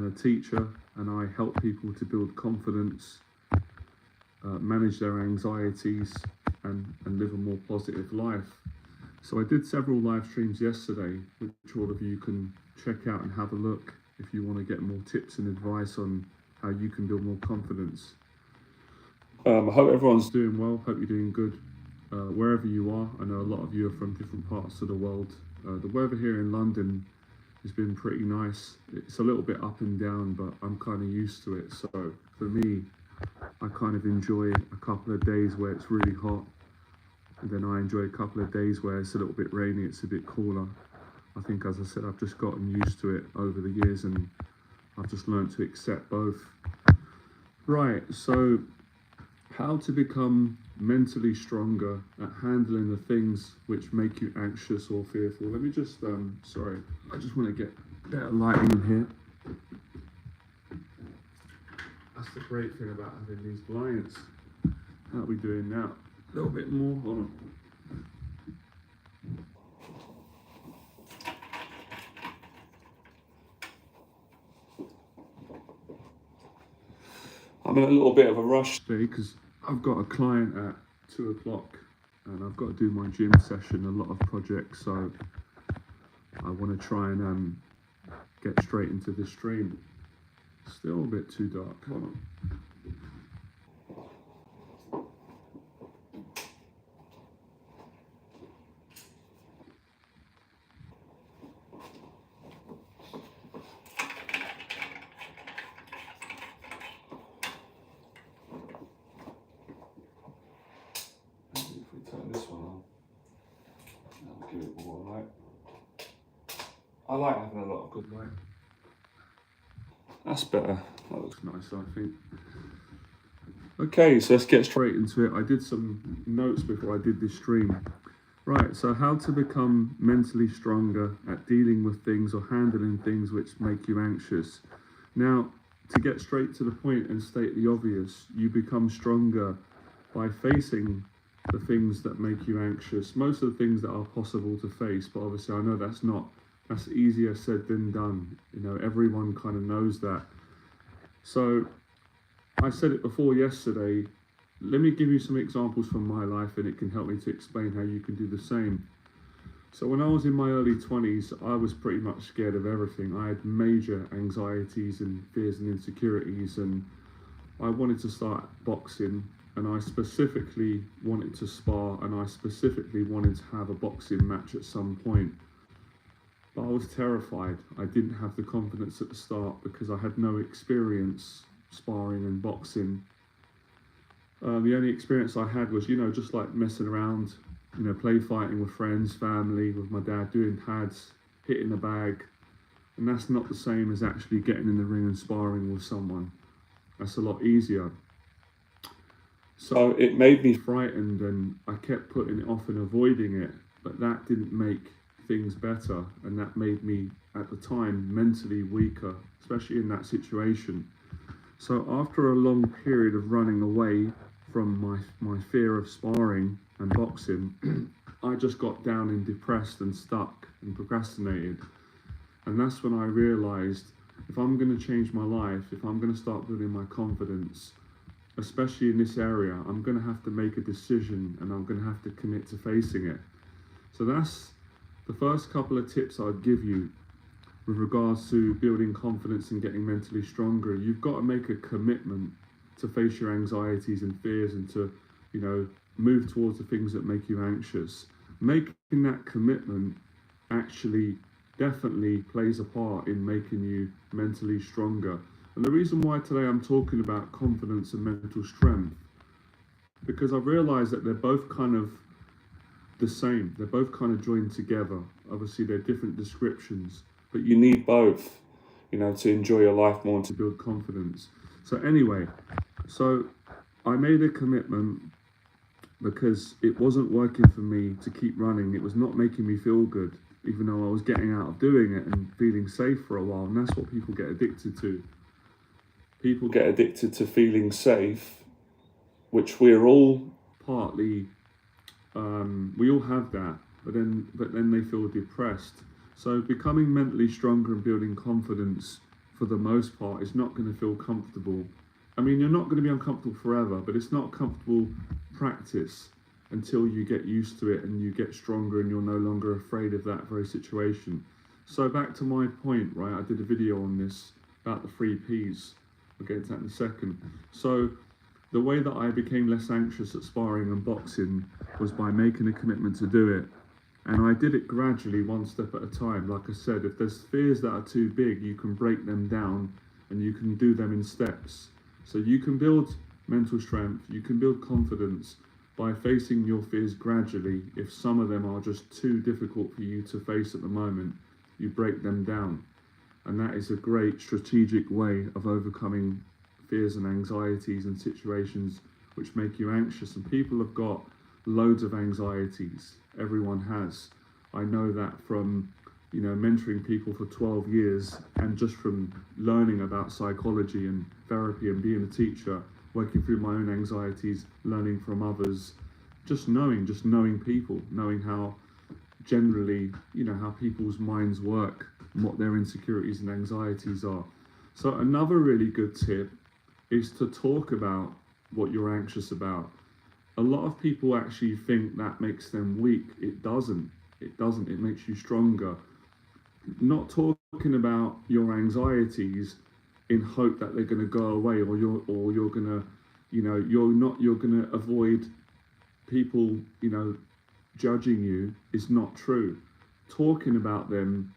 and a teacher, and I help people to build confidence, manage their anxieties, and live a more positive life. So I did several live streams yesterday, which all of you can check out and have a look if you want to get more tips and advice on how you can build more confidence. I hope everyone's doing well, hope you're doing good. Wherever you are, I know a lot of you are from different parts of the world. The weather here in London has been pretty nice. It's a little bit up and down, but I'm kind of used to it. So for me, I kind of enjoy a couple of days where it's really hot, and then I enjoy a couple of days where it's a little bit rainy, it's a bit cooler. I think, as I said, I've just gotten used to it over the years, and I've just learned to accept both. Right, so how to become mentally stronger at handling the things which make you anxious or fearful. Let me just, sorry, I just want to get better lighting in here. That's the great thing about having these blinds. How are we doing now? A little bit more, hold on. I'm in a little bit of a rush today because I've got a client at 2 o'clock and I've got to do my gym session, a lot of projects, so I want to try and get straight into the stream. Still a bit too dark, hold on. I like having a lot of good light. That's better. That looks nice, I think. Okay, so let's get straight into it. I did some notes before I did this stream. Right, so how to become mentally stronger at dealing with things or handling things which make you anxious. Now, to get straight to the point and state the obvious, you become stronger by facing the things that make you anxious. Most of the things that are possible to face, but obviously I know that's easier said than done. You know, everyone kind of knows that. So I said it before yesterday. Let me give you some examples from my life and it can help me to explain how you can do the same. So when I was in my early 20s, I was pretty much scared of everything. I had major anxieties and fears and insecurities, and I wanted to start boxing, and I specifically wanted to spar, and I specifically wanted to have a boxing match at some point. But I was terrified. I didn't have the confidence at the start because I had no experience sparring and boxing. The only experience I had was, just like messing around, play fighting with friends, family, with my dad, doing pads, hitting the bag. And that's not the same as actually getting in the ring and sparring with someone. That's a lot easier. So it made me frightened and I kept putting it off and avoiding it, but that didn't make things better, and that made me at the time mentally weaker, especially in that situation. So after a long period of running away from my fear of sparring and boxing, I just got down and depressed and stuck and procrastinated. And that's when I realized, if I'm going to change my life, if I'm going to start building my confidence, especially in this area, I'm going to have to make a decision and I'm going to have to commit to facing it. So that's the first couple of tips I'd give you with regards to building confidence and getting mentally stronger. You've got to make a commitment to face your anxieties and fears and to, move towards the things that make you anxious. Making that commitment actually definitely plays a part in making you mentally stronger. And the reason why today I'm talking about confidence and mental strength, because I've realized that they're both kind of the same. They're both kind of joined together. Obviously, they're different descriptions, but you need both, to enjoy your life more and to build confidence. So anyway, I made a commitment because it wasn't working for me to keep running. It was not making me feel good, even though I was getting out of doing it and feeling safe for a while. And that's what people get addicted to. People get addicted to feeling safe, which we're all partly, we all have that, but then they feel depressed. So becoming mentally stronger and building confidence for the most part, is not going to feel comfortable. I mean, you're not going to be uncomfortable forever, but it's not comfortable practice until you get used to it and you get stronger and you're no longer afraid of that very situation. So back to my point, right? I did a video on this about the 3 Ps. I'll get into that in a second. So the way that I became less anxious at sparring and boxing was by making a commitment to do it. And I did it gradually, one step at a time. Like I said, if there's fears that are too big, you can break them down and you can do them in steps. So you can build mental strength, you can build confidence by facing your fears gradually. If some of them are just too difficult for you to face at the moment, you break them down. And that is a great strategic way of overcoming fears and anxieties and situations which make you anxious. And people have got loads of anxieties. Everyone has. I know that from, mentoring people for 12 years and just from learning about psychology and therapy and being a teacher, working through my own anxieties, learning from others, just knowing people, knowing how generally, how people's minds work and what their insecurities and anxieties are. So another really good tip is to talk about what you're anxious about. A lot of people actually think that makes them weak. It doesn't. It makes you stronger. Not talking about your anxieties in hope that they're going to go away, or you're going to, you're going to avoid people, judging you, is not true. Talking about them,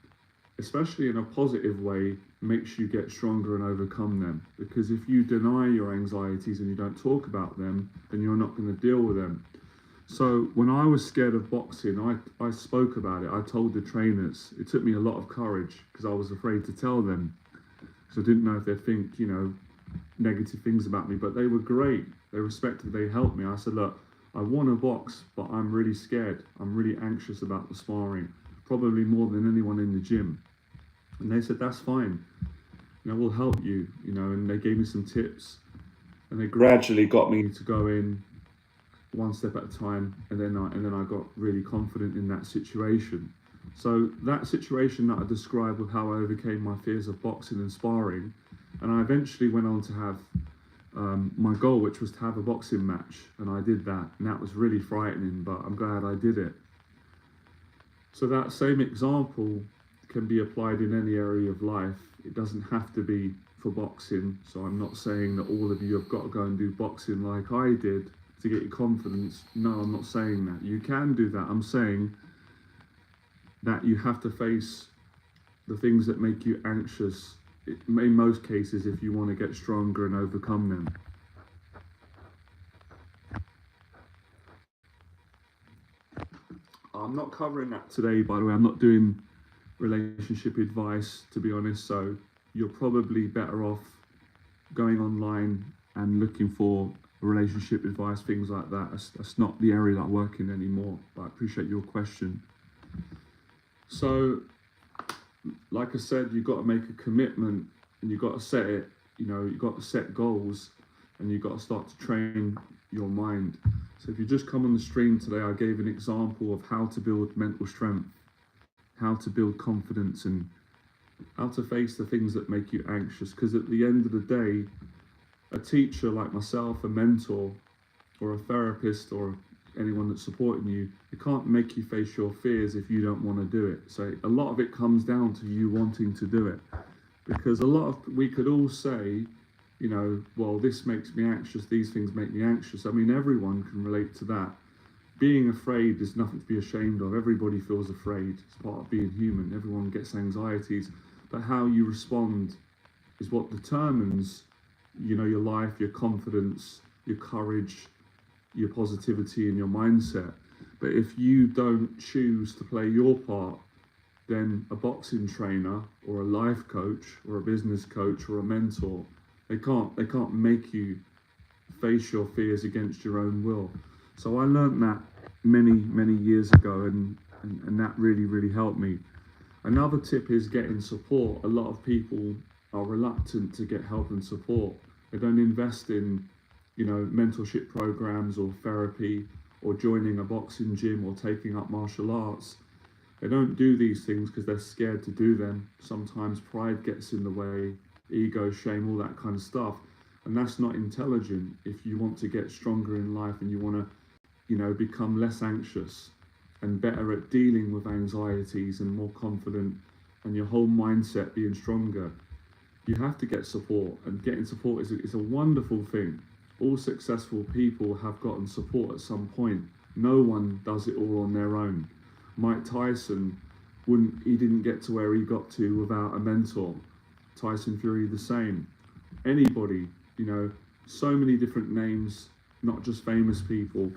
especially in a positive way, makes you get stronger and overcome them. Because if you deny your anxieties and you don't talk about them, then you're not going to deal with them. So when I was scared of boxing, I spoke about it. I told the trainers. It took me a lot of courage because I was afraid to tell them. So I didn't know if they'd think, negative things about me, but they were great. They respected, they helped me. I said, look, I want to box, but I'm really scared. I'm really anxious about the sparring, probably more than anyone in the gym. And they said, that's fine. We'll help you, and they gave me some tips, and they gradually got me to go in one step at a time, and then I got really confident in that situation. So that situation that I described with how I overcame my fears of boxing and sparring, and I eventually went on to have my goal, which was to have a boxing match, and I did that, and that was really frightening, but I'm glad I did it. So that same example can be applied in any area of life. It doesn't have to be for boxing. So I'm not saying that all of you have got to go and do boxing like I did to get your confidence. No, I'm not saying that. You can do that. I'm saying that you have to face the things that make you anxious, in most cases, if you want to get stronger and overcome them. I'm not covering that today, by the way. I'm not doing relationship advice, to be honest, so you're probably better off going online and looking for relationship advice, things like that. That's not the area that I work in anymore, but I appreciate your question. So like I said, you've got to make a commitment and you've got to set it, you've got to set goals and you've got to start to train your mind. So if you just come on the stream today, I gave an example of how to build mental strength, how to build confidence, and how to face the things that make you anxious. Because at the end of the day, a teacher like myself, a mentor, or a therapist, or anyone that's supporting you, they can't make you face your fears if you don't want to do it. So a lot of it comes down to you wanting to do it. Because we could all say, well, this makes me anxious, these things make me anxious. I mean, everyone can relate to that. Being afraid is nothing to be ashamed of. Everybody feels afraid. It's part of being human. Everyone gets anxieties. But how you respond is what determines, your life, your confidence, your courage, your positivity and your mindset. But if you don't choose to play your part, then a boxing trainer or a life coach or a business coach or a mentor, they can't make you face your fears against your own will. So I learned that many years ago, and that really helped me. Another tip is getting support. A lot of people are reluctant to get help and support. They don't invest in, mentorship programs or therapy or joining a boxing gym or taking up martial arts. They don't do these things because they're scared to do them. Sometimes pride gets in the way. ego, shame, all that kind of stuff. And that's not intelligent if you want to get stronger in life and you want to, become less anxious and better at dealing with anxieties and more confident and your whole mindset being stronger. You have to get support, and getting support is a wonderful thing. All successful people have gotten support at some point. No one does it all on their own. Mike Tyson he didn't get to where he got to without a mentor. Tyson Fury the same. Anybody, so many different names, not just famous people.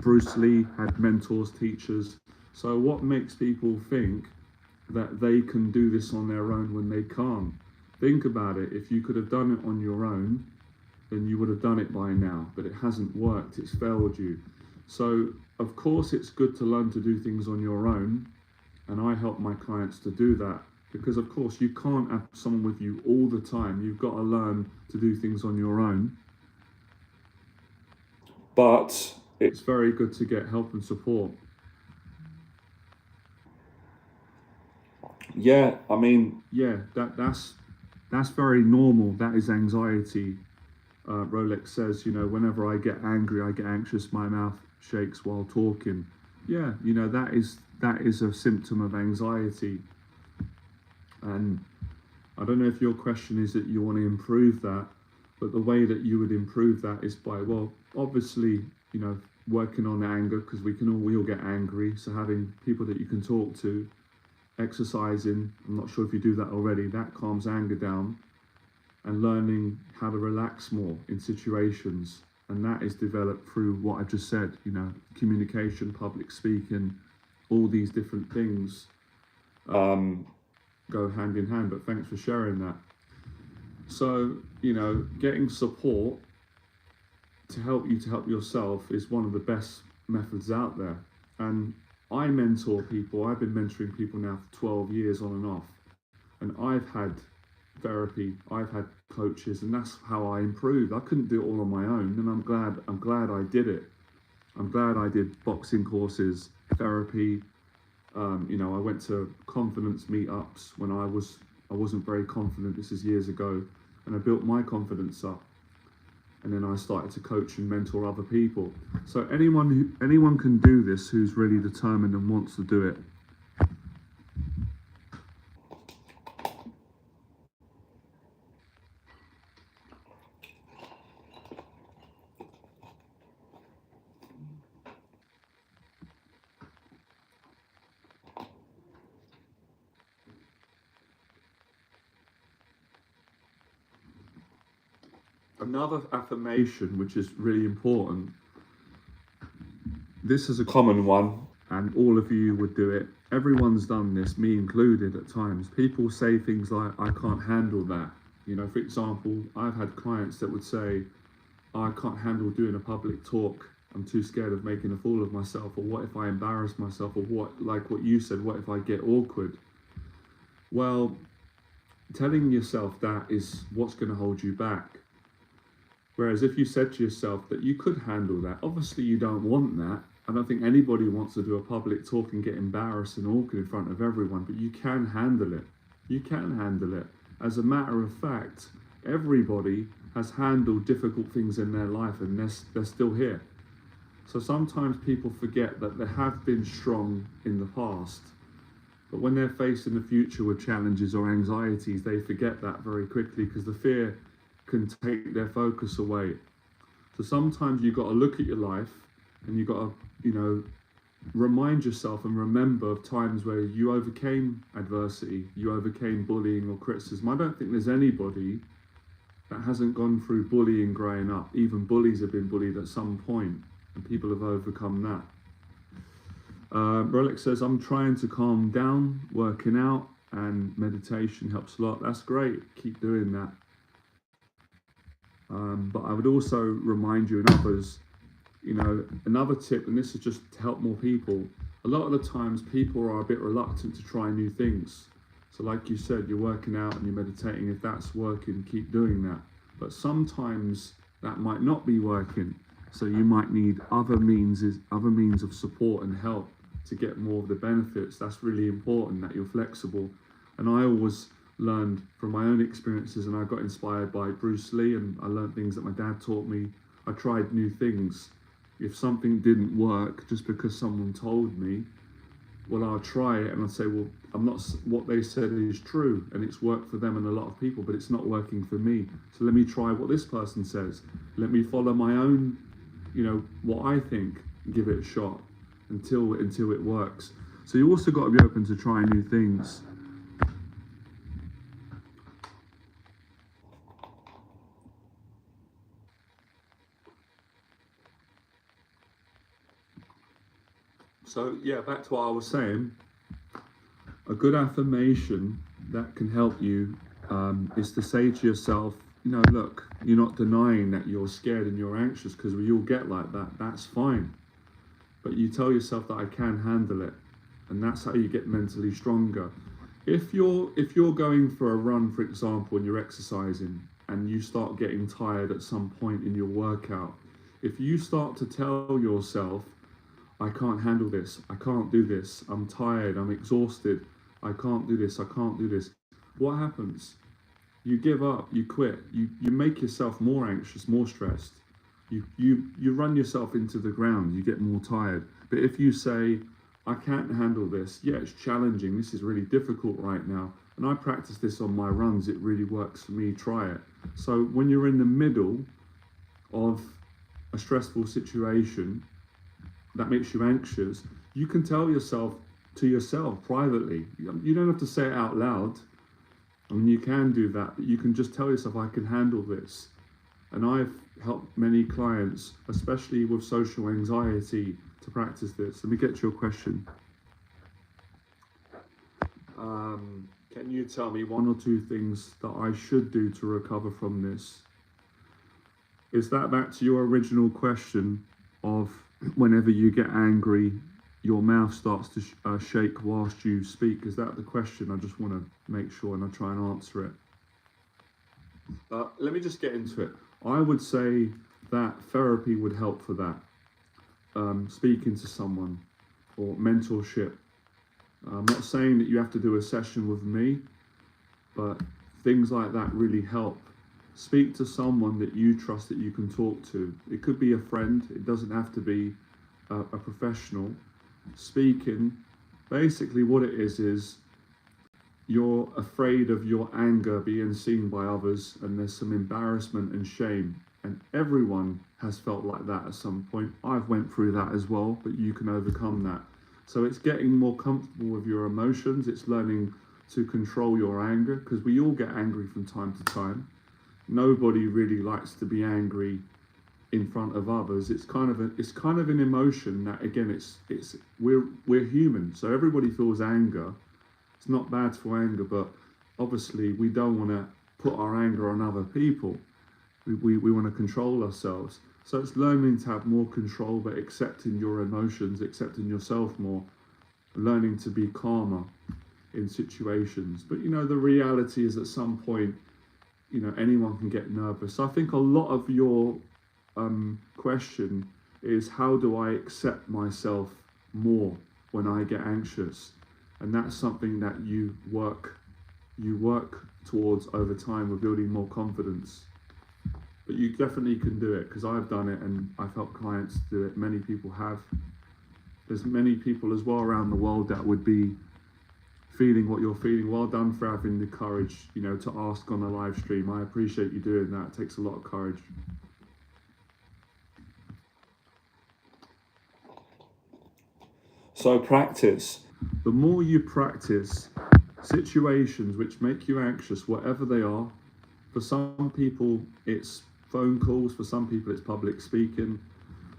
Bruce Lee had mentors, teachers. So what makes people think that they can do this on their own when they can't? Think about it. If you could have done it on your own, then you would have done it by now, but it hasn't worked. It's failed you. So of course it's good to learn to do things on your own, and I help my clients to do that, because of course you can't have someone with you all the time. You've got to learn to do things on your own. But it's very good to get help and support. Yeah, that's very normal. That is anxiety. Rolex says, whenever I get angry, I get anxious, my mouth shakes while talking. Yeah, that is a symptom of anxiety. And I don't know if your question is that you want to improve that, but the way that you would improve that is by, well, obviously, working on anger, because we all get angry. So having people that you can talk to, exercising, I'm not sure if you do that already, that calms anger down, and learning how to relax more in situations. And that is developed through what I just said, communication, public speaking, all these different things go hand in hand. But thanks for sharing that. So, getting support to help yourself is one of the best methods out there. And I mentor people. I've been mentoring people now for 12 years on and off. And I've had therapy, I've had coaches, and that's how I improved. I couldn't do it all on my own, and I'm glad I did it. I'm glad I did boxing courses, therapy. I went to confidence meetups when I wasn't very confident. This is years ago, and I built my confidence up. And then I started to coach and mentor other people. So anyone can do this who's really determined and wants to do it. Another affirmation, which is really important, this is a common one, and all of you would do it. Everyone's done this, me included at times. People say things like, I can't handle that. For example, I've had clients that would say, I can't handle doing a public talk. I'm too scared of making a fool of myself. Or what if I embarrass myself? Or what, like what you said, what if I get awkward? Well, telling yourself that is what's going to hold you back. Whereas if you said to yourself that you could handle that, obviously you don't want that. I don't think anybody wants to do a public talk and get embarrassed and awkward in front of everyone, but you can handle it. You can handle it. As a matter of fact, everybody has handled difficult things in their life, and they're still here. So sometimes people forget that they have been strong in the past, but when they're facing the future with challenges or anxieties, they forget that very quickly because the fear can take their focus away. So sometimes you've got to look at your life and you've got to, remind yourself and remember of times where you overcame adversity, you overcame bullying or criticism. I don't think there's anybody that hasn't gone through bullying growing up. Even bullies have been bullied at some point, and people have overcome that. Rolex says, I'm trying to calm down, working out, and meditation helps a lot. That's great. Keep doing that. But I would also remind you and others, another tip, and this is just to help more people. A lot of the times people are a bit reluctant to try new things. So like you said, you're working out and you're meditating. If that's working, keep doing that. But sometimes that might not be working. So you might need other means of support and help to get more of the benefits. That's really important, that you're flexible. And I always learned from my own experiences, and I got inspired by Bruce Lee, and I learned things that my dad taught me. I tried new things. If something didn't work just because someone told me, well, I'll try it and I'll say, well, I'm not, what they said is true and it's worked for them and a lot of people, but it's not working for me. So let me try what this person says. Let me follow my own, what I think, and give it a shot until it works. So you also got to be open to trying new things. So yeah, back to what I was saying. A good affirmation that can help you is to say to yourself, look, you're not denying that you're scared and you're anxious, because we all get like that. That's fine. But you tell yourself that I can handle it, and that's how you get mentally stronger. If you're going for a run, for example, and you're exercising and you start getting tired at some point in your workout, if you start to tell yourself, I can't handle this, I can't do this, I'm tired, I'm exhausted, I can't do this, I can't do this, what happens? You give up, you quit, you make yourself more anxious, more stressed. You run yourself into the ground, you get more tired. But if you say, I can't handle this, yeah, it's challenging, this is really difficult right now, and I practice this on my runs, it really works for me, try it. So when you're in the middle of a stressful situation that makes you anxious, you can tell yourself to yourself privately. You don't have to say it out loud. I mean, you can do that, but you can just tell yourself, I can handle this. And I've helped many clients, especially with social anxiety, to practice this. Let me get to your question. Can you tell me one or two things that I should do to recover from this? Is that back to your original question of whenever you get angry, your mouth starts to shake whilst you speak? Is that the question? I just want to make sure and I try and answer it. Let me just get into it. I would say that therapy would help for that. Speaking to someone or mentorship. I'm not saying that you have to do a session with me, but things like that really help. Speak to someone that you trust, that you can talk to. It could be a friend, it doesn't have to be a professional. Speaking, basically what it is you're afraid of your anger being seen by others, and there's some embarrassment and shame. And everyone has felt like that at some point. I've went through that as well, but you can overcome that. So it's getting more comfortable with your emotions. It's learning to control your anger, because we all get angry from time to time. Nobody really likes to be angry in front of others. It's kind of an emotion that, again, we're human, so everybody feels anger. It's not bad for anger, but obviously we don't want to put our anger on other people. We want to control ourselves. So it's learning to have more control, but accepting your emotions, accepting yourself more, learning to be calmer in situations. But the reality is at some point, anyone can get nervous. I think a lot of your question is, how do I accept myself more when I get anxious? And that's something that you work towards over time with building more confidence. But you definitely can do it, because I've done it and I've helped clients do it. Many people have. There's many people as well around the world that would be feeling what you're feeling. Well done for having the courage, to ask on a live stream. I appreciate you doing that. It takes a lot of courage. So practice. The more you practice situations which make you anxious, whatever they are, for some people it's phone calls, for some people it's public speaking,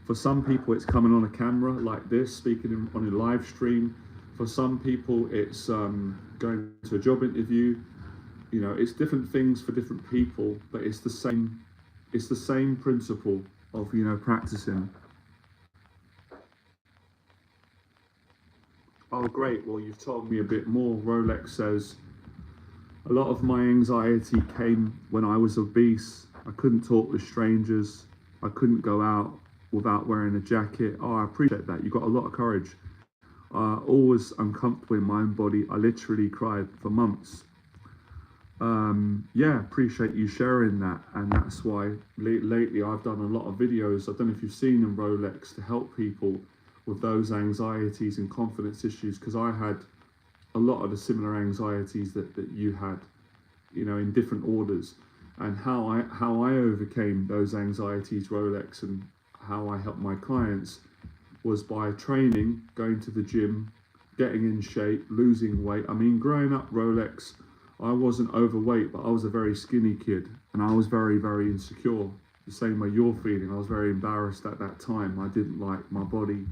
for some people it's coming on a camera like this, speaking on a live stream, for some people it's going to a job interview. It's different things for different people, but it's the same principle of practicing. Oh, great. Well, you've told me a bit more. Rolex says, a lot of my anxiety came when I was obese. I couldn't talk with strangers. I couldn't go out without wearing a jacket. Oh, I appreciate that. You've got a lot of courage. Always uncomfortable in my own body. I literally cried for months. Yeah, appreciate you sharing that, and that's why lately I've done a lot of videos. I don't know if you've seen in Rolex to help people with those anxieties and confidence issues, because I had a lot of the similar anxieties that you had, you know, in different orders, and how I overcame those anxieties, Rolex, and how I helped my clients was by training, going to the gym, getting in shape, losing weight. I mean, growing up, Rolex, I wasn't overweight, but I was a very skinny kid, and I was very, very insecure. The same way you're feeling. I was very embarrassed at that time. I didn't like my body,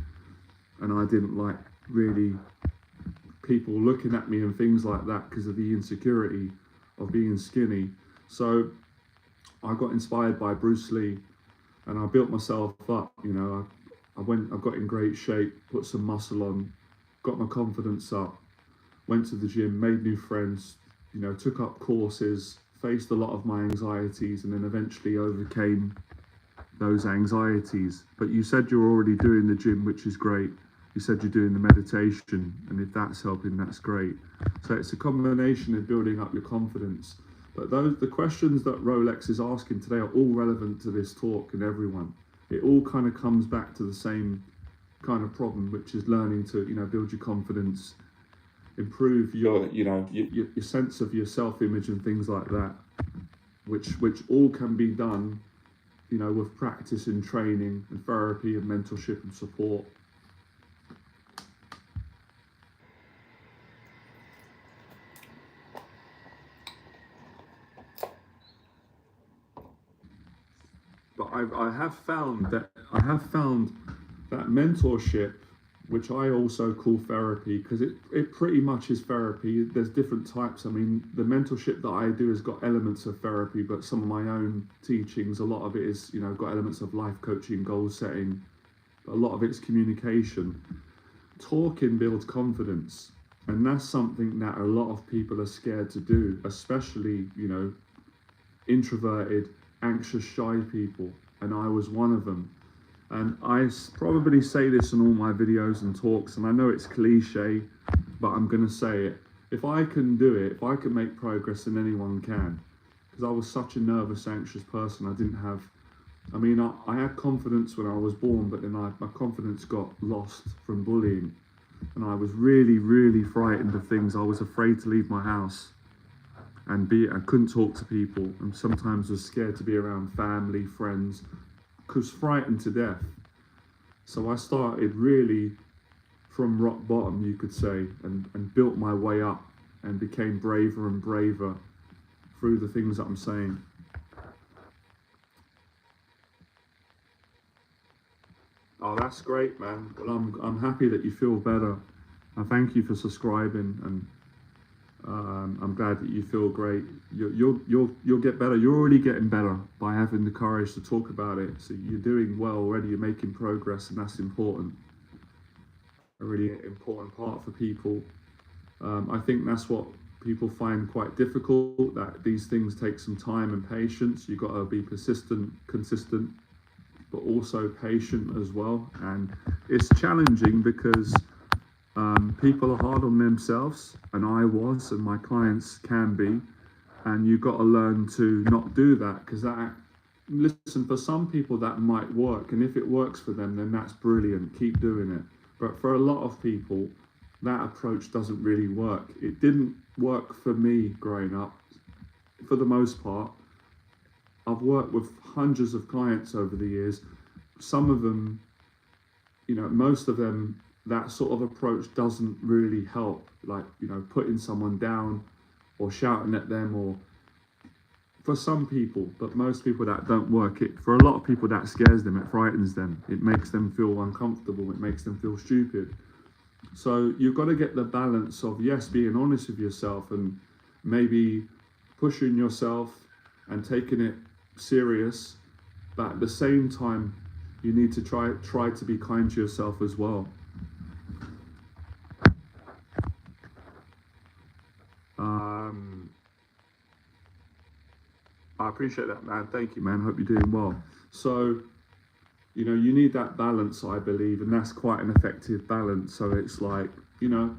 and I didn't like really people looking at me and things like that because of the insecurity of being skinny. So I got inspired by Bruce Lee, and I built myself up. You know, I got in great shape, put some muscle on, got my confidence up, went to the gym, made new friends, you know, took up courses, faced a lot of my anxieties, and then eventually overcame those anxieties. But you said you're already doing the gym, which is great. You said you're doing the meditation, and if that's helping, that's great. So it's a combination of building up your confidence. But the questions that Rolex is asking today are all relevant to this talk and everyone. It all kind of comes back to the same kind of problem, which is learning to, you know, build your confidence, improve your, you know, your sense of your self-image and things like that, which all can be done, you know, with practice and training and therapy and mentorship and support. But I have found that mentorship, which I also call therapy, because it pretty much is therapy. There's different types. I mean, the mentorship that I do has got elements of therapy, but some of my own teachings, a lot of it is, you know, got elements of life coaching, goal setting. A lot of it's communication. Talking builds confidence, and that's something that a lot of people are scared to do, especially, you know, introverted, anxious, shy people, and I was one of them. And I probably say this in all my videos and talks, and I know it's cliche, but I'm going to say it. If I can do it, if I can make progress, then anyone can. Because I was such a nervous, anxious person. I mean, I had confidence when I was born, but then my confidence got lost from bullying. And I was really, really frightened of things. I was afraid to leave my house. I couldn't talk to people, and sometimes was scared to be around family, friends, because frightened to death. So I started really from rock bottom, you could say, and built my way up and became braver and braver through the things that I'm saying. Oh, that's great, man. Well, I'm happy that you feel better. I thank you for subscribing, and I'm glad that you feel great. You'll get better. You're already getting better by having the courage to talk about it. So you're doing well already. You're making progress, and that's important. A really important part for people. I think that's what people find quite difficult. That these things take some time and patience. You've got to be persistent, consistent, but also patient as well. And it's challenging because people are hard on themselves, and I was, and my clients can be, and you've got to learn to not do that, because listen, for some people that might work, and if it works for them, then that's brilliant, keep doing it. But for a lot of people, that approach doesn't really work. It didn't work for me growing up, for the most part. I've worked with hundreds of clients over the years. Some of them, you know, most of them, that sort of approach doesn't really help, like, you know, putting someone down or shouting at them, or for some people, but most people that don't work. For a lot of people that scares them, it frightens them, it makes them feel uncomfortable, it makes them feel stupid. So you've got to get the balance of, yes, being honest with yourself and maybe pushing yourself and taking it serious, but at the same time you need to try to be kind to yourself as well. I appreciate that, man. Thank you, man. Hope you're doing well. So, you know, you need that balance, I believe, and that's quite an effective balance. So it's like, you know,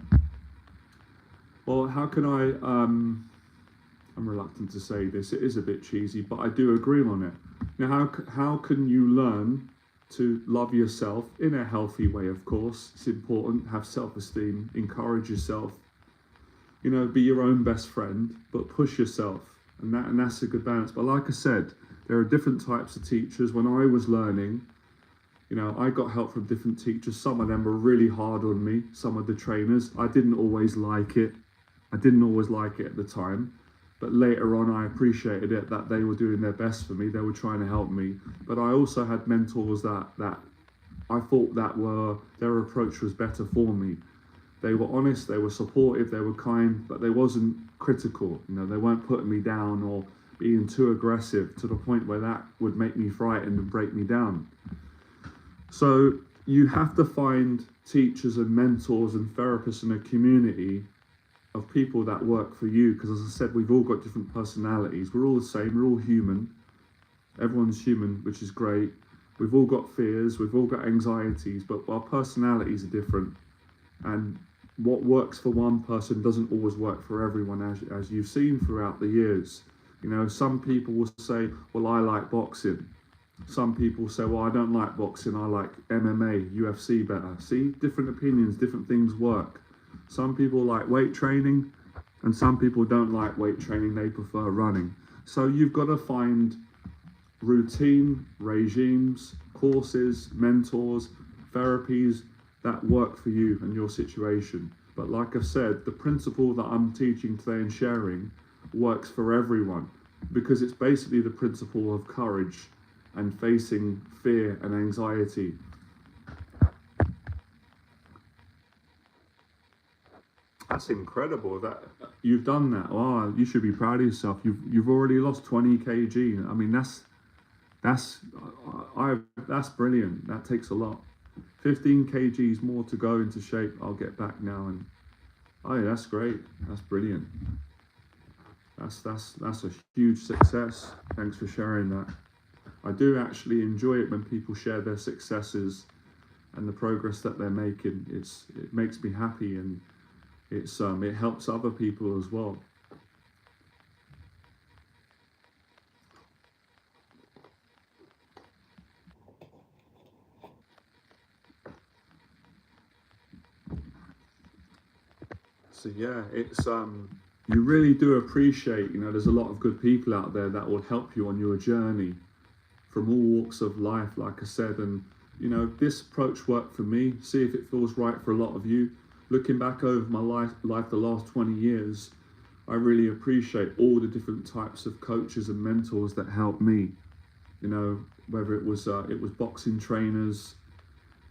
well, how can I I'm reluctant to say this, it is a bit cheesy, but I do agree on it. Now, how can you learn to love yourself in a healthy way? Of course, it's important, have self-esteem, encourage yourself, you know, be your own best friend, but push yourself, and that's a good balance. But like I said, there are different types of teachers. When I was learning, you know, I got help from different teachers. Some of them were really hard on me, some of the trainers. I didn't always like it. I didn't always like it at the time, but later on I appreciated it, that they were doing their best for me. They were trying to help me. But I also had mentors that I thought that their approach was better for me. They were honest, they were supportive, they were kind, but they wasn't critical. You know, they weren't putting me down or being too aggressive to the point where that would make me frightened and break me down. So you have to find teachers and mentors and therapists in a community of people that work for you, because as I said, we've all got different personalities. We're all the same, we're all human. Everyone's human, which is great. We've all got fears, we've all got anxieties, but our personalities are different. And what works for one person doesn't always work for everyone, as you've seen throughout the years. You know, some people will say, well, I like boxing. Some people say, well, I don't like boxing, I like MMA, UFC better. See, different opinions, different things work. Some people like weight training, and some people don't like weight training, they prefer running. So you've got to find routine, regimes, courses, mentors, therapies that work for you and your situation. But like I said, the principle that I'm teaching today and sharing works for everyone, because it's basically the principle of courage and facing fear and anxiety. That's incredible that you've done that. Oh, you should be proud of yourself. You've already lost 20 kg. I mean, that's brilliant. That takes a lot. 15 kgs more to go into shape. I'll get back now, and oh yeah, that's great. That's brilliant. That's a huge success. Thanks for sharing that. I do actually enjoy it when people share their successes and the progress that they're making. It makes me happy, and it helps other people as well. So yeah, it's you really do appreciate, you know, there's a lot of good people out there that will help you on your journey from all walks of life, like I said. And you know, this approach worked for me. See if it feels right for a lot of you. Looking back over my life the last 20 years, I really appreciate all the different types of coaches and mentors that helped me. You know, whether it was boxing trainers,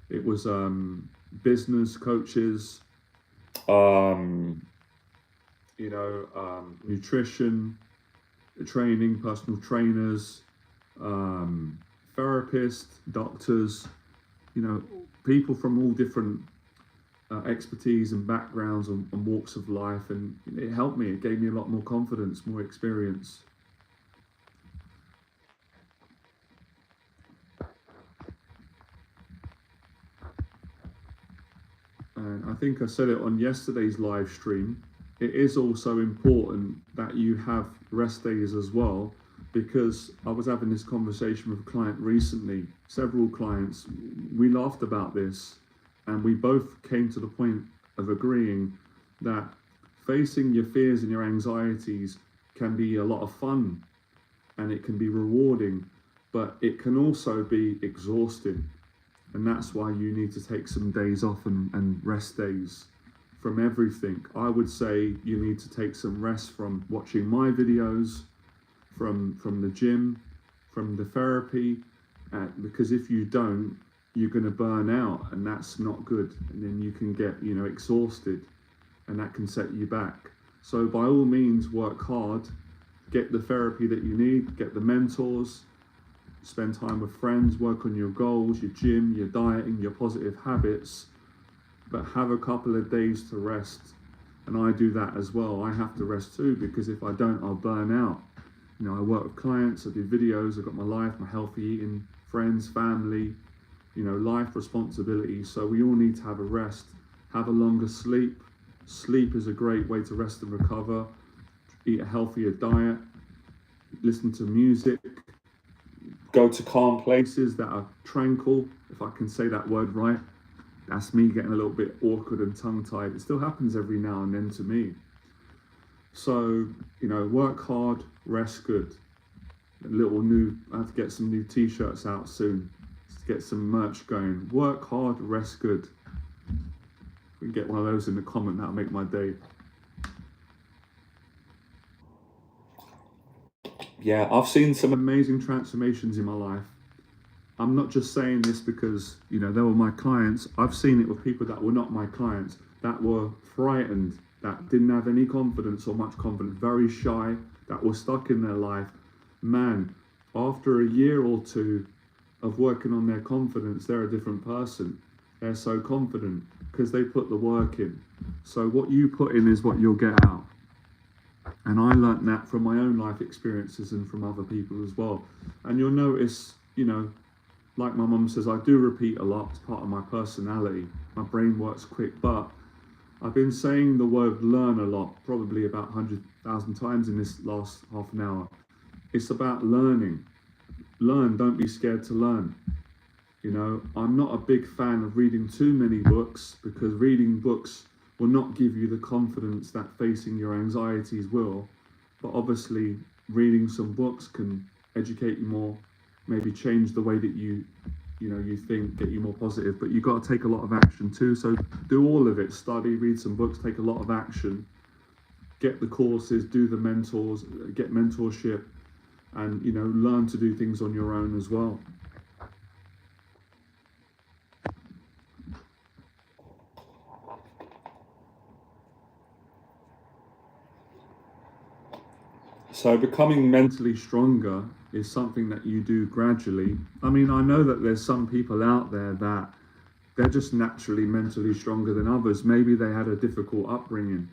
it was business coaches, nutrition, training, personal trainers, therapists, doctors, you know, people from all different expertise and backgrounds and walks of life, and it helped me. It gave me a lot more confidence, more experience. And I think I said it on yesterday's live stream, it is also important that you have rest days as well, because I was having this conversation with a client recently, several clients, we laughed about this, and we both came to the point of agreeing that facing your fears and your anxieties can be a lot of fun, and it can be rewarding, but it can also be exhausting. And that's why you need to take some days off and rest days from everything. I would say you need to take some rest from watching my videos, from the gym, from the therapy, because if you don't, you're going to burn out, and that's not good. And then you can get, you know, exhausted, and that can set you back. So by all means, work hard, get the therapy that you need, get the mentors, spend time with friends, work on your goals, your gym, your dieting, your positive habits, but have a couple of days to rest. And I do that as well. I have to rest too, because if I don't, I'll burn out. You know, I work with clients, I do videos, I've got my life, my healthy eating, friends, family, you know, life responsibilities. So we all need to have a rest, have a longer sleep. Sleep is a great way to rest and recover. eat a healthier diet, listen to music, go to calm places that are tranquil, if I can say that word right. That's me getting a little bit awkward and tongue-tied. It still happens every now and then to me. So, you know, work hard, rest good. I have to get some new t-shirts out soon to get some merch going. Work hard, rest good. If we can get one of those in the comment, that'll make my day. Yeah, I've seen some amazing transformations in my life. I'm not just saying this because, you know, they were my clients. I've seen it with people that were not my clients, that were frightened, that didn't have any confidence or much confidence, very shy, that were stuck in their life. Man, after a year or two of working on their confidence, they're a different person. They're so confident because they put the work in. So what you put in is what you'll get out. And I learnt that from my own life experiences and from other people as well. And you'll notice, you know, like my mum says, I do repeat a lot. It's part of my personality. My brain works quick, but I've been saying the word learn a lot, probably about 100,000 times in this last half an hour. It's about learning. Learn, don't be scared to learn. You know, I'm not a big fan of reading too many books because reading books will not give you the confidence that facing your anxieties will. But obviously, reading some books can educate you more, maybe change the way that you think, get you more positive. But you've got to take a lot of action too. So do all of it. Study, read some books, take a lot of action, get the courses, do the mentors, get mentorship, and, you know, learn to do things on your own as well. So becoming mentally stronger is something that you do gradually. I mean, I know that there's some people out there that they're just naturally mentally stronger than others. Maybe they had a difficult upbringing,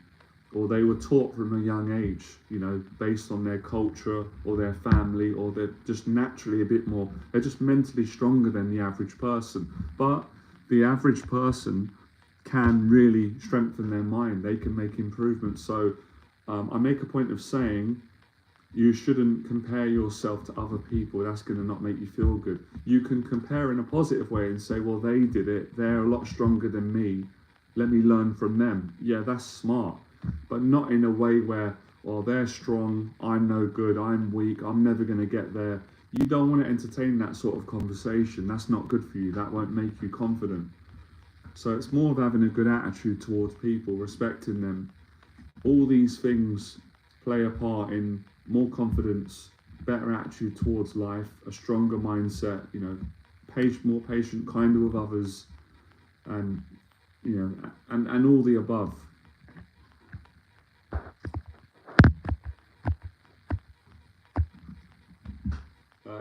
or they were taught from a young age, you know, based on their culture or their family, or they're just naturally a bit more, they're just mentally stronger than the average person. But the average person can really strengthen their mind. They can make improvements. So I make a point of saying, you shouldn't compare yourself to other people. That's going to not make you feel good. You can compare in a positive way and say, well, they did it. They're a lot stronger than me. Let me learn from them. Yeah, that's smart. But not in a way where, oh, they're strong, I'm no good, I'm weak, I'm never going to get there. You don't want to entertain that sort of conversation. That's not good for you. That won't make you confident. So it's more of having a good attitude towards people, respecting them. All these things play a part in more confidence, better attitude towards life, a stronger mindset, you know, more patient, kinder with others, and, you know, and all the above.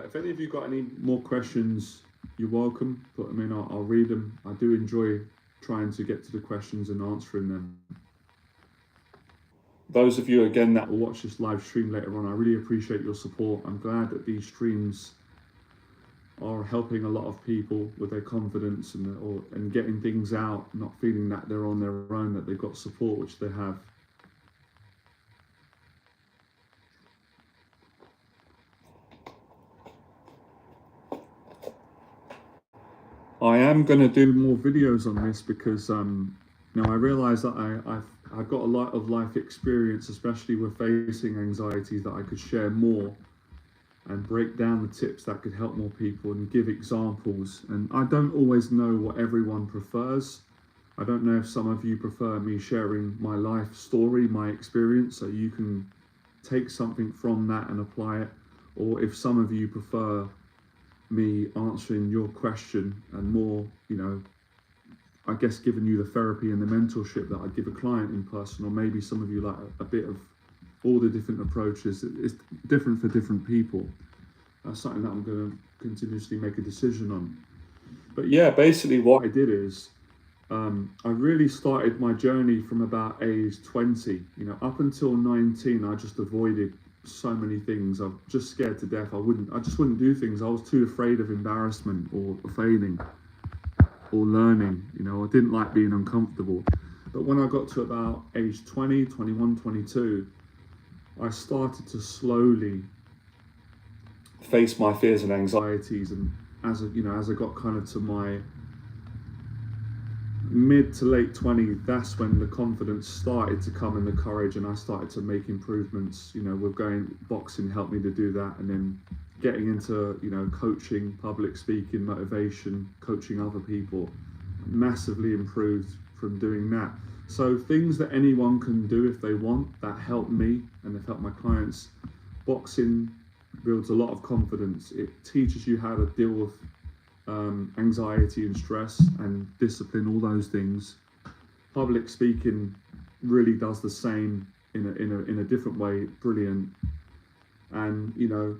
If any of you got any more questions, you're welcome. Put them in, I'll read them. I do enjoy trying to get to the questions and answering them. Those of you, again, that will watch this live stream later on, I really appreciate your support. I'm glad that these streams are helping a lot of people with their confidence and getting things out, not feeling that they're on their own, that they've got support, which they have. I am going to do more videos on this because now I realise that I've got a lot of life experience, especially with facing anxieties, that I could share more and break down the tips that could help more people and give examples. And I don't always know what everyone prefers. I don't know if some of you prefer me sharing my life story, my experience, so you can take something from that and apply it, or if some of you prefer me answering your question and more, you know, I guess giving you the therapy and the mentorship that I give a client in person, or maybe some of you like a bit of all the different approaches. It's different for different people. That's something that I'm going to continuously make a decision on. But yeah, basically what I did is I really started my journey from about age 20. You know, up until 19, I just avoided so many things. I'm just scared to death. I just wouldn't do things. I was too afraid of embarrassment or failing or learning. You know, I didn't like being uncomfortable. But when I got to about age 20, 21, 22, I started to slowly face my fears and anxieties, and as I got kind of to my mid to late 20s, that's when the confidence started to come and the courage, and I started to make improvements. With going boxing helped me to do that, and then getting into coaching, public speaking, motivation, coaching other people, massively improved from doing that. So things that anyone can do if they want, that helped me and have helped my clients. Boxing builds a lot of confidence. It teaches you how to deal with anxiety and stress and discipline, all those things. Public speaking really does the same in a different way. Brilliant. And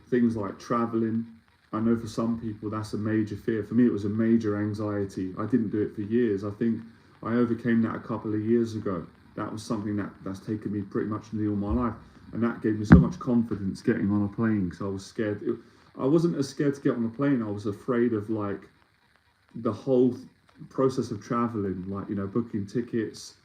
things like traveling, I know for some people that's a major fear. For me, it was a major anxiety. I didn't do it for years. I think I overcame that a couple of years ago. That was something that's taken me pretty much nearly all my life, and that gave me so much confidence getting on a plane, because I was scared. I wasn't as scared to get on a plane. I was afraid of the whole process of traveling, booking tickets.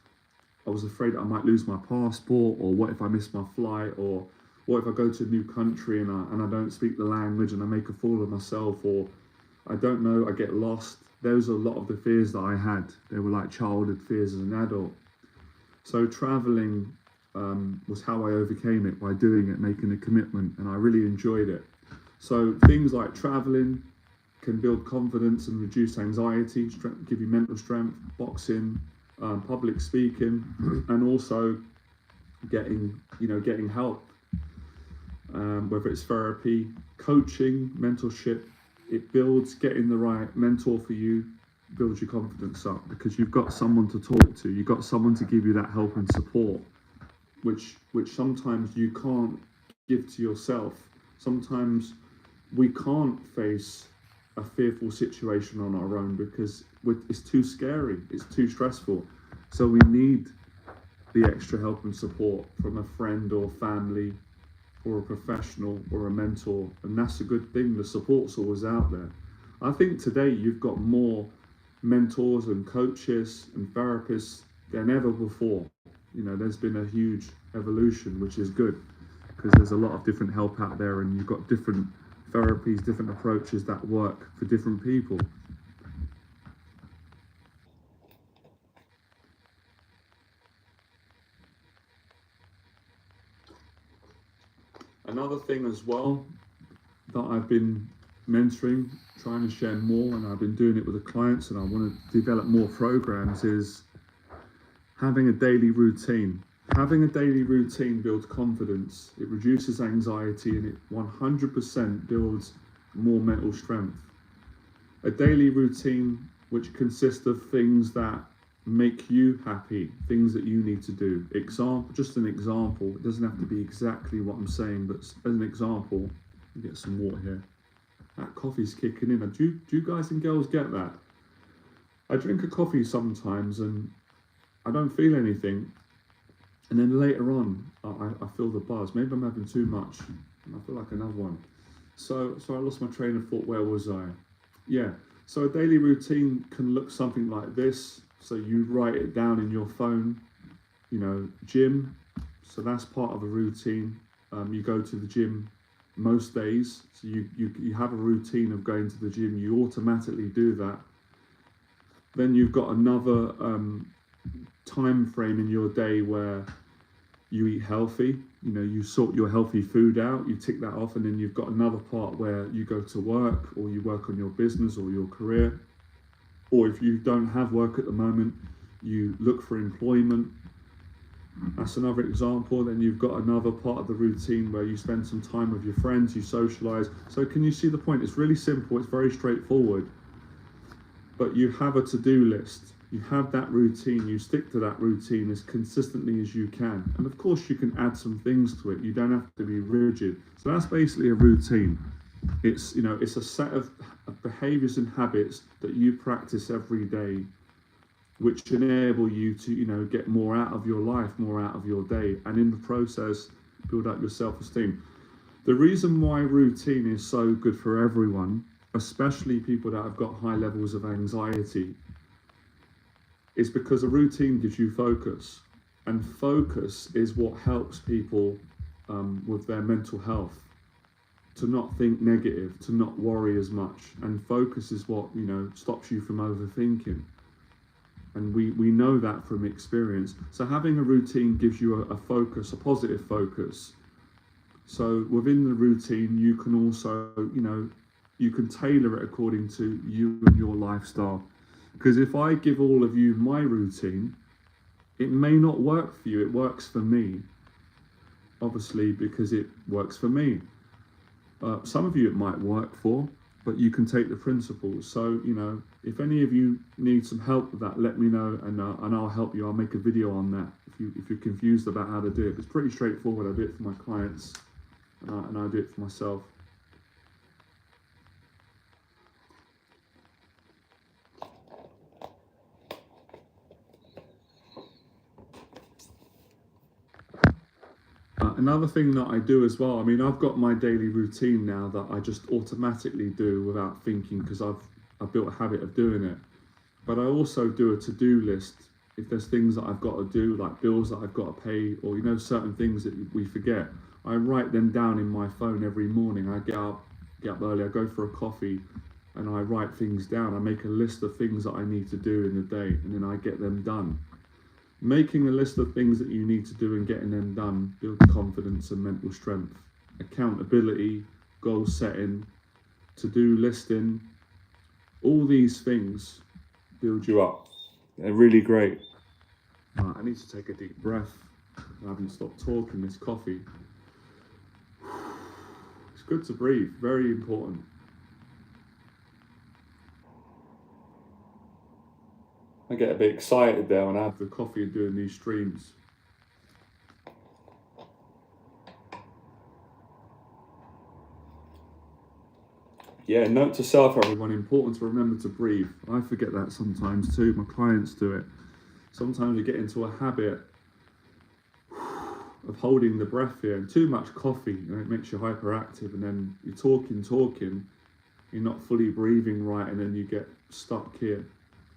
I was afraid that I might lose my passport, or what if I miss my flight, or what if I go to a new country and I don't speak the language and I make a fool of myself, or I don't know, I get lost. Those are a lot of the fears that I had. They were like childhood fears as an adult. So traveling was how I overcame it, by doing it, making a commitment, and I really enjoyed it. So things like traveling can build confidence and reduce anxiety, give you mental strength. Boxing, public speaking, and also getting help, whether it's therapy, coaching, mentorship. It builds, getting the right mentor for you builds your confidence up, because you've got someone to talk to, you've got someone to give you that help and support, which sometimes you can't give to yourself. Sometimes we can't face a fearful situation on our own because it's too scary, it's too stressful. So we need the extra help and support from a friend or family or a professional or a mentor, and that's a good thing. The support's always out there. I think today you've got more mentors and coaches and therapists than ever before. There's been a huge evolution, which is good, because there's a lot of different help out there, and you've got different therapies, different approaches that work for different people. Another thing as well that I've been mentoring, trying to share more, and I've been doing it with the clients, and I want to develop more programs, is having a daily routine. Having a daily routine builds confidence, it reduces anxiety, and it 100% builds more mental strength. A daily routine which consists of things that make you happy, things that you need to do. Just an example, it doesn't have to be exactly what I'm saying, but as an example, let me get some water here. That coffee's kicking in. Do you guys and girls get that? I drink a coffee sometimes and I don't feel anything, and then later on I feel the buzz. Maybe I'm having too much and I feel like another one. So I lost my train of thought. Where was I? Yeah, so a daily routine can look something like this. So you write it down in your phone, gym. So that's part of a routine. You go to the gym most days. So you have a routine of going to the gym. You automatically do that. Then you've got another time frame in your day where you eat healthy. You sort your healthy food out, you tick that off, and then you've got another part where you go to work, or you work on your business or your career. Or if you don't have work at the moment, you look for employment. That's another example. Then you've got another part of the routine where you spend some time with your friends, you socialize. So can you see the point? It's really simple, it's very straightforward. But you have a to-do list. You have that routine, you stick to that routine as consistently as you can. And of course you can add some things to it. You don't have to be rigid. So that's basically a routine. It's a set of behaviors and habits that you practice every day, which enable you to get more out of your life, more out of your day, and in the process build up your self-esteem. The reason why routine is so good for everyone, especially people that have got high levels of anxiety, is because a routine gives you focus, and focus is what helps people with their mental health, to not think negative, to not worry as much, and focus is what, you know, stops you from overthinking. And we know that from experience. So having a routine gives you a focus, a positive focus. So within the routine, you can also, you know, you can tailor it according to you and your lifestyle. Because if I give all of you my routine, it may not work for you. It works for me, obviously, because it works for me. Some of you it might work for, but you can take the principles. So, you know, if any of you need some help with that, let me know, and I'll help you. I'll make a video on that if you're confused about how to do it. It's pretty straightforward. I do it for my clients, and I do it for myself. Another thing that I do as well, I mean, I've got my daily routine now that I just automatically do without thinking, because I've built a habit of doing it. But I also do a to-do list. If there's things that I've got to do, like bills that I've got to pay, or, you know, certain things that we forget, I write them down in my phone every morning. I get up early, I go for a coffee, and I write things down. I make a list of things that I need to do in the day, and then I get them done. Making a list of things that you need to do and getting them done builds confidence and mental strength. Accountability, goal setting, to-do listing, all these things build you up. They're really great. I need to take a deep breath. I haven't stopped talking, this coffee. It's good to breathe, very important. I get a bit excited there when I have the coffee and doing these streams. Yeah, note to self, everyone, important to remember to breathe. I forget that sometimes too, my clients do it. Sometimes we get into a habit of holding the breath here, and too much coffee, you know, it makes you hyperactive, and then you're talking, you're not fully breathing right, and then you get stuck here.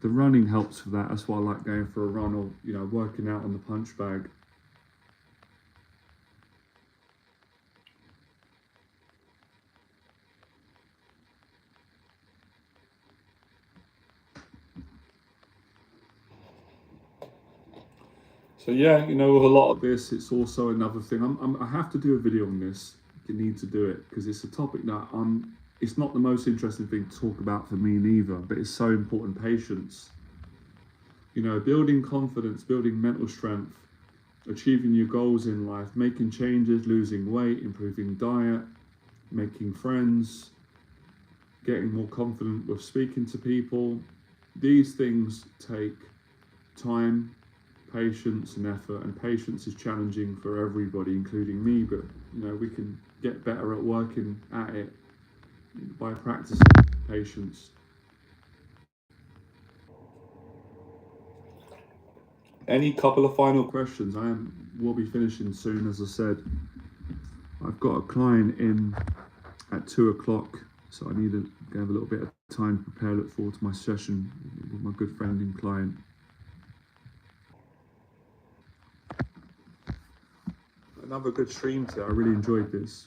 The running helps for that. That's why I like going for a run, or, you know, working out on the punch bag. So yeah, you know, with a lot of this, it's also another thing. I have to do a video on this. You need to do it because it's a topic that it's not the most interesting thing to talk about for me neither, but it's so important. Patience. You know, building confidence, building mental strength, achieving your goals in life, making changes, losing weight, improving diet, making friends, getting more confident with speaking to people. These things take time, patience and effort, and patience is challenging for everybody, including me, but, you know, we can get better at working at it by practicing patience. Any couple of final questions? We'll be finishing soon, as I said. I've got a client in at 2 o'clock, so I need to have a little bit of time to prepare. Look forward to my session with my good friend and client. Another good stream today. I really enjoyed this.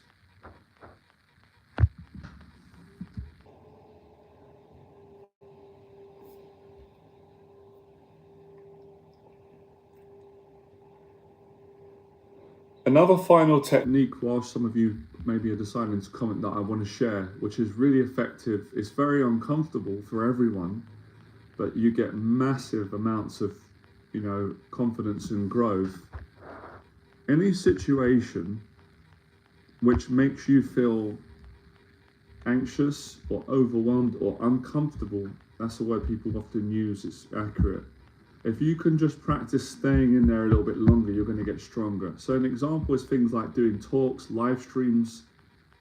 Another final technique, while some of you maybe are deciding to comment, that I want to share, which is really effective. It's very uncomfortable for everyone, but you get massive amounts of, you know, confidence and growth. Any situation which makes you feel anxious or overwhelmed or uncomfortable, that's the word people often use, it's accurate. If you can just practice staying in there a little bit longer, you're going to get stronger. So an example is things like doing talks, live streams,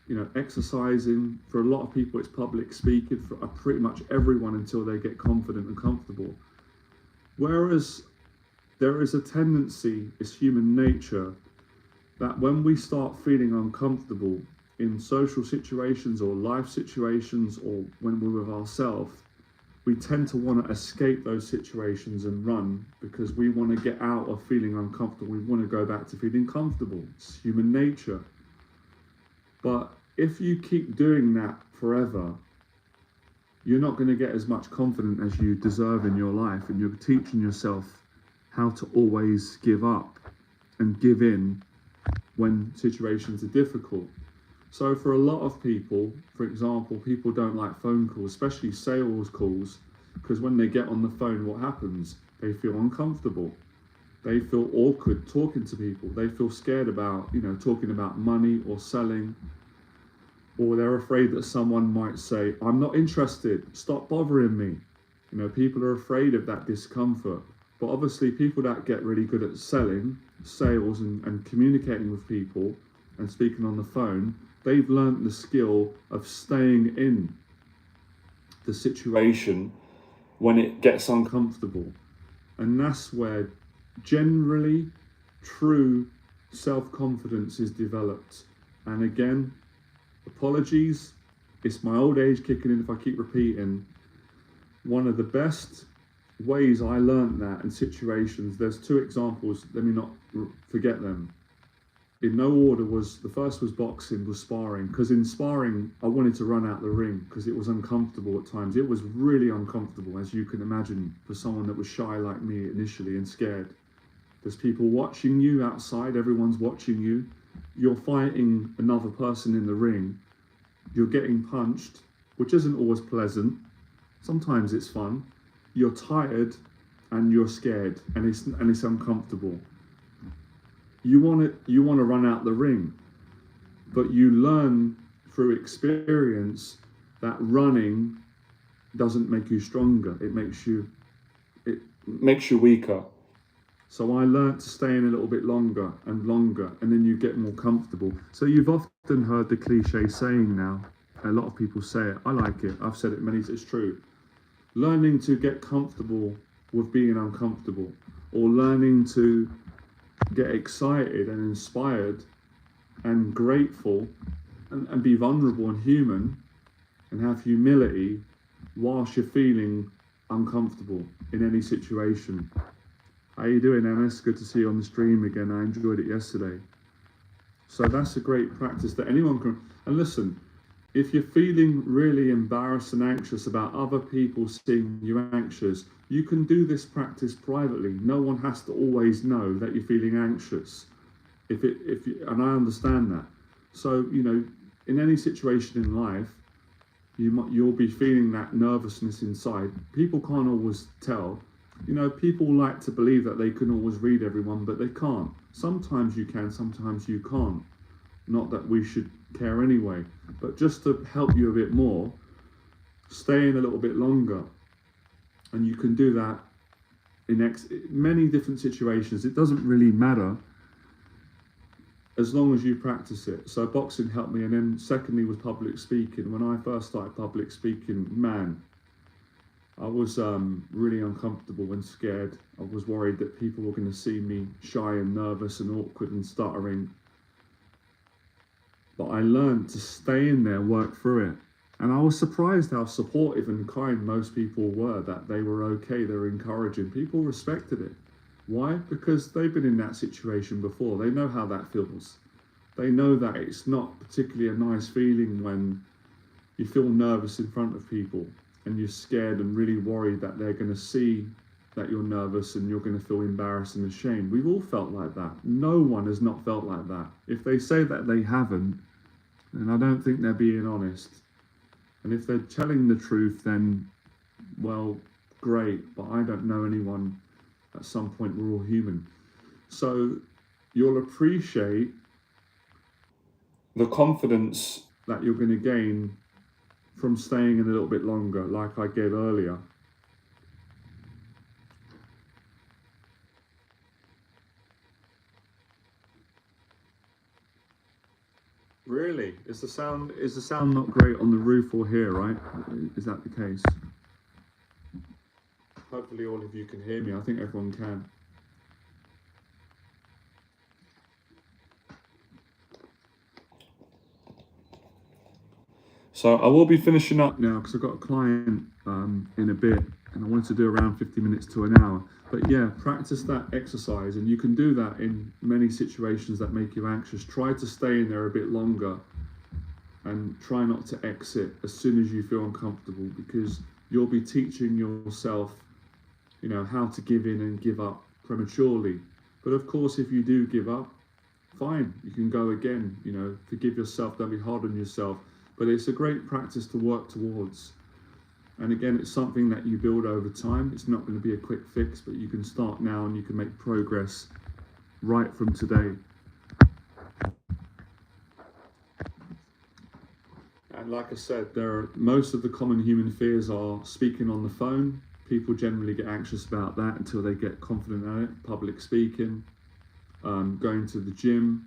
you know, exercising. For a lot of people, it's public speaking. For pretty much everyone, until they get confident and comfortable. Whereas there is a tendency, it's human nature, that when we start feeling uncomfortable in social situations or life situations, or when we're with ourselves, we tend to want to escape those situations and run because we want to get out of feeling uncomfortable. We want to go back to feeling comfortable. It's human nature. But if you keep doing that forever, you're not going to get as much confidence as you deserve in your life, and you're teaching yourself how to always give up and give in when situations are difficult. So for a lot of people, for example, people don't like phone calls, especially sales calls, because when they get on the phone, what happens? They feel uncomfortable. They feel awkward talking to people. They feel scared about, talking about money or selling, or they're afraid that someone might say, I'm not interested, stop bothering me. People are afraid of that discomfort. But obviously people that get really good at selling, sales and communicating with people and speaking on the phone, they've learned the skill of staying in the situation when it gets uncomfortable. And that's where generally true self-confidence is developed. And again, apologies, it's my old age kicking in if I keep repeating. One of the best ways I learned that in situations, there's two examples, let me not forget them. In no order. The first was boxing, was sparring, because in sparring I wanted to run out the ring because it was uncomfortable at times. It was really uncomfortable, as you can imagine, for someone that was shy like me initially and scared. There's people watching you outside, everyone's watching you, you're fighting another person in the ring, you're getting punched, which isn't always pleasant, sometimes it's fun, you're tired and you're scared and it's uncomfortable. You want to run out the ring, but you learn through experience that running doesn't make you stronger. It makes you weaker. So I learned to stay in a little bit longer, and then you get more comfortable. So you've often heard the cliche saying now. A lot of people say it. I like it. I've said it many times. It's true. Learning to get comfortable with being uncomfortable, or learning to get excited and inspired and grateful and be vulnerable and human and have humility whilst you're feeling uncomfortable in any situation. How you doing, MS? Good to see you on the stream again. I enjoyed it yesterday. So that's a great practice that anyone can. And listen, if you're feeling really embarrassed and anxious about other people seeing you anxious, you can do this practice privately. No one has to always know that you're feeling anxious. And I understand that. So, in any situation in life, you'll be feeling that nervousness inside. People can't always tell. People like to believe that they can always read everyone, but they can't. Sometimes you can, sometimes you can't. Not that we should care anyway, but just to help you a bit more, stay in a little bit longer. And you can do that in many different situations. It doesn't really matter as long as you practice it. So boxing helped me, and then secondly was public speaking. When I first started public speaking, man, I was really uncomfortable and scared. I was worried that people were going to see me shy and nervous and awkward and stuttering. But I learned to stay in there, work through it. And I was surprised how supportive and kind most people were, that they were okay, they were encouraging. People respected it. Why? Because they've been in that situation before. They know how that feels. They know that it's not particularly a nice feeling when you feel nervous in front of people and you're scared and really worried that they're going to see that you're nervous and you're going to feel embarrassed and ashamed. We've all felt like that. No one has not felt like that. If they say that they haven't, then I don't think they're being honest. And if they're telling the truth, then, well, great. But I don't know anyone. At some point, we're all human. So you'll appreciate the confidence that you're going to gain from staying in a little bit longer, like I gave earlier. Really? Is the sound not great on the roof or here, right? Is that the case? Hopefully all of you can hear me. I think everyone can. So I will be finishing up now because I've got a client in a bit, and I wanted to do around 50 minutes to an hour. But yeah, practice that exercise, and you can do that in many situations that make you anxious. Try to stay in there a bit longer, and try not to exit as soon as you feel uncomfortable, because you'll be teaching yourself, you know, how to give in and give up prematurely. But of course, if you do give up, fine, you can go again. You know, forgive yourself, don't be hard on yourself. But it's a great practice to work towards. And again, it's something that you build over time. It's not going to be a quick fix, but you can start now and you can make progress right from today. And like I said, most of the common human fears are speaking on the phone. People generally get anxious about that until they get confident at it. Public speaking, going to the gym,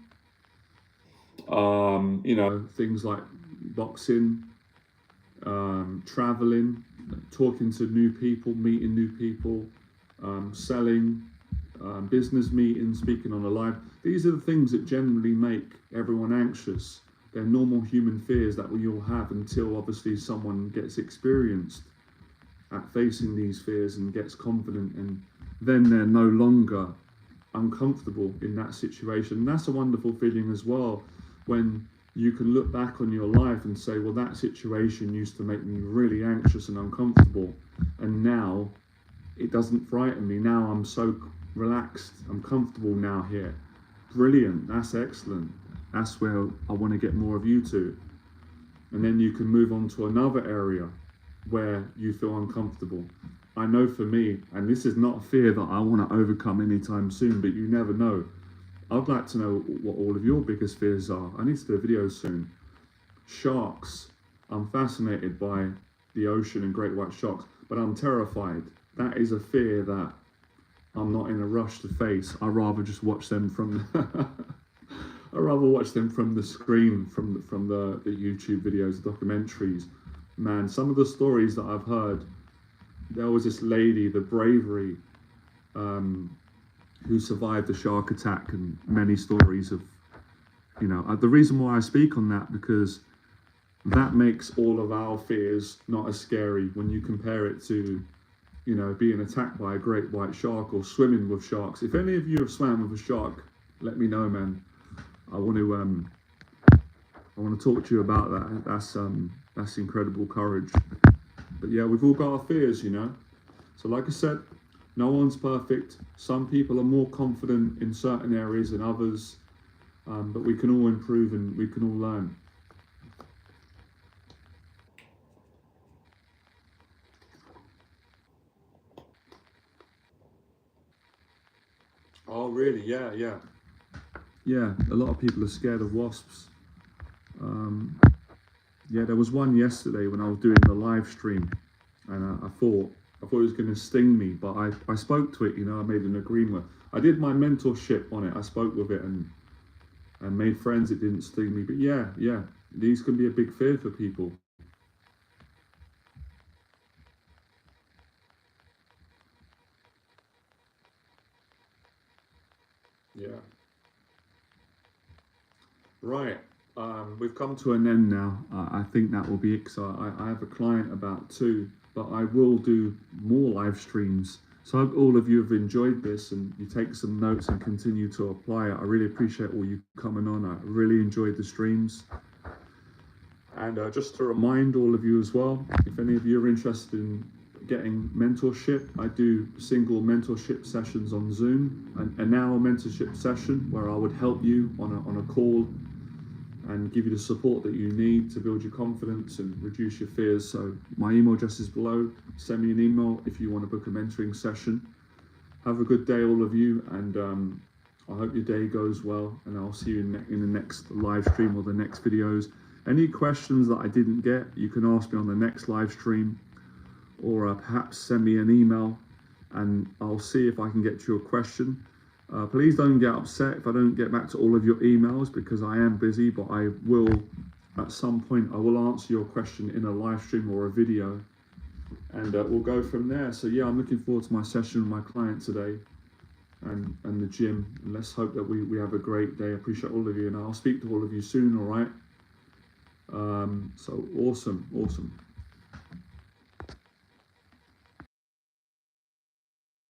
you know, things like boxing, traveling, talking to new people, meeting new people, selling, business meetings, speaking on a live. These are the things that generally make everyone anxious. They're normal human fears that we all have until obviously someone gets experienced at facing these fears and gets confident, and then they're no longer uncomfortable in that situation. And that's a wonderful feeling as well, when you can look back on your life and say, well, that situation used to make me really anxious and uncomfortable, and now it doesn't frighten me. Now I'm so relaxed, I'm comfortable now here. Brilliant, that's excellent. That's where I want to get more of you to. And then you can move on to another area where you feel uncomfortable. I know for me, and this is not a fear that I want to overcome anytime soon, but you never know. I'd like to know what all of your biggest fears are. I need to do a video soon. Sharks. I'm fascinated by the ocean and great white sharks, but I'm terrified. That is a fear that I'm not in a rush to face. I rather just watch them from I rather watch them from the screen, from the YouTube videos, the documentaries. Man, some of the stories that I've heard, there was this lady, the bravery, who survived the shark attack, and many stories of, you know, the reason why I speak on that, because that makes all of our fears not as scary when you compare it to, you know, being attacked by a great white shark or swimming with sharks. If any of you have swam with a shark, let me know, man. I want to talk to you about that. That's incredible courage. But yeah, we've all got our fears, you know. So like I said, no one's perfect. Some people are more confident in certain areas than others, but we can all improve and we can all learn. Oh, really? Yeah, yeah. Yeah, a lot of people are scared of wasps. Yeah, there was one yesterday when I was doing the live stream, and I thought it was going to sting me, but I spoke to it, you know, I made an agreement. I did my mentorship on it, I spoke with it and made friends, it didn't sting me. But yeah, these can be a big fear for people. Yeah. Right. We've come to an end now. I think that will be it, because I have a client about 2, but I will do more live streams. So I hope all of you have enjoyed this and you take some notes and continue to apply it. I really appreciate all you coming on. I really enjoyed the streams. And just to remind all of you as well, if any of you are interested in getting mentorship, I do single mentorship sessions on Zoom, an hour mentorship session where I would help you on a call and give you the support that you need to build your confidence and reduce your fears. So my email address is below. Send me an email if you want to book a mentoring session. Have a good day, all of you, and I hope your day goes well, and I'll see you in the next live stream or the next videos. Any questions that I didn't get, you can ask me on the next live stream, or perhaps send me an email and I'll see if I can get to your question. Please don't get upset if I don't get back to all of your emails, because I am busy, but I will, at some point, I will answer your question in a live stream or a video, and we'll go from there. So yeah, I'm looking forward to my session with my client today, and the gym. And let's hope that we have a great day. I appreciate all of you, and I'll speak to all of you soon, all right? So awesome.